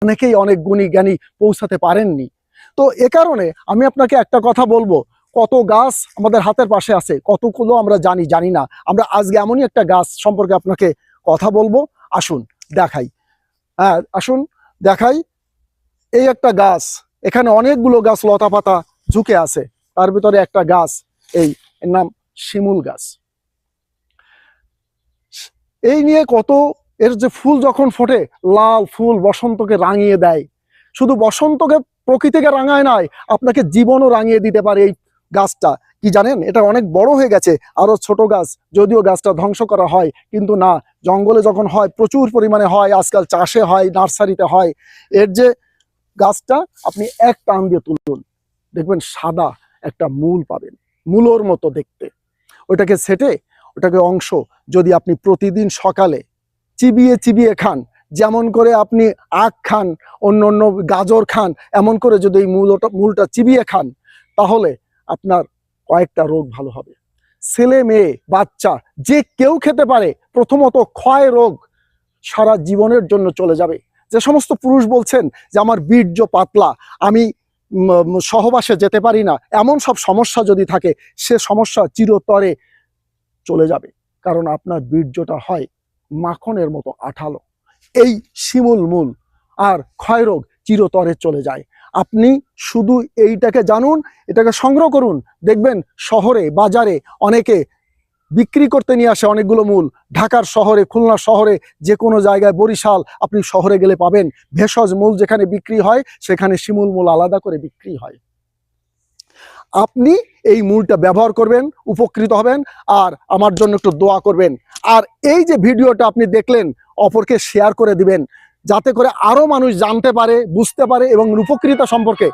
অনেকেই অনেক গুণী জ্ঞানী পৌঁছাতে পারেননি। তো এ কারণে আমি আপনাকে একটা কথা বলবো, কত গাছ আমাদের হাতের পাশে আছে, কতগুলো আমরা জানি না। আমরা আজকে এমনই একটা গাছ সম্পর্কে আপনাকে কথা বলবো। আসুন দেখাই। হ্যাঁ আসুন দেখাই। এই একটা গাছ, এখানে অনেকগুলো গাছ লতা পাতা ঝুঁকে আছে, তার ভিতরে একটা গাছ, এর নাম শিমুল গাছ। এই নিয়ে কত, এর যে ফুল যখন ফোটে, লাল ফুল বসন্তকে রাঙিয়ে দেয়। শুধু বসন্তকে, প্রকৃতিকে রাঙায় নয়, আপনাকে জীবনও রাঙিয়ে দিতে পারে এই গাছটা। কি জানেন, এটা অনেক বড় হয়ে গেছে, আরো ছোট গাছ, যদিও গাছটা ধ্বংস করা হয়, কিন্তু না, জঙ্গলে যখন হয় প্রচুর পরিমাণে হয়, আজকাল চাষে হয়, নার্সারিতে হয়। এর যে গাছটা আপনি এক টান দিয়ে তুলুন, দেখবেন সাদা একটা মূল পাবেন, মূলোর মতো দেখতে। ওটাকে ছেটে, ওটাকে অংশ যদি আপনি প্রতিদিন সকালে চিবিয়ে চিবিয়ে খান, যেমন করে আপনি আখ খান, অন্য অন্য গাজর খান, এমন করে যদি এই মূলটা চিবিয়ে খান, তাহলে আপনার কয়েকটা রোগ ভালো হবে। ছেলে মেয়ে বাচ্চা যে কেউ খেতে পারে। প্রথমত ক্ষয় রোগ সারা জীবনের জন্য চলে যাবে। যে সমস্ত পুরুষ বলছেন যে আমার বীর্য পাতলা, আমি সহবাসে যেতে পারি না, এমন সব সমস্যা যদি থাকে, সে সমস্যা চিরতরে চলে যাবে। কারণ আপনার বীর্যটা হয় মাখনের মতো আঠালো। এই শিমুল মূল আর ক্ষয়রোগ চিরতরে চলে যায়। আপনি শুধু এইটাকে জানুন, এটাকে সংগ্রহ করুন, দেখবেন শহরে বাজারে অনেকে বিক্রি করতে নিয়ে আসে অনেকগুলো মূল। ঢাকার শহরে, খুলনা শহরে, যে কোনো জায়গায়, বরিশাল, আপনি শহরে গেলে পাবেন ভেষজ মূল যেখানে বিক্রি হয়, সেখানে শিমুল মূল আলাদা করে বিক্রি হয়। আপনি এই মূলটা ব্যবহার করবেন, উপকৃত হবেন, আর আমার জন্য একটু দোয়া করবেন। আর এই যে ভিডিওটা আপনি দেখলেন, অপরকে শেয়ার করে দিবেন, যাতে করে আরো মানুষ জানতে পারে, বুঝতে পারে এবং উপকৃত সম্পর্কে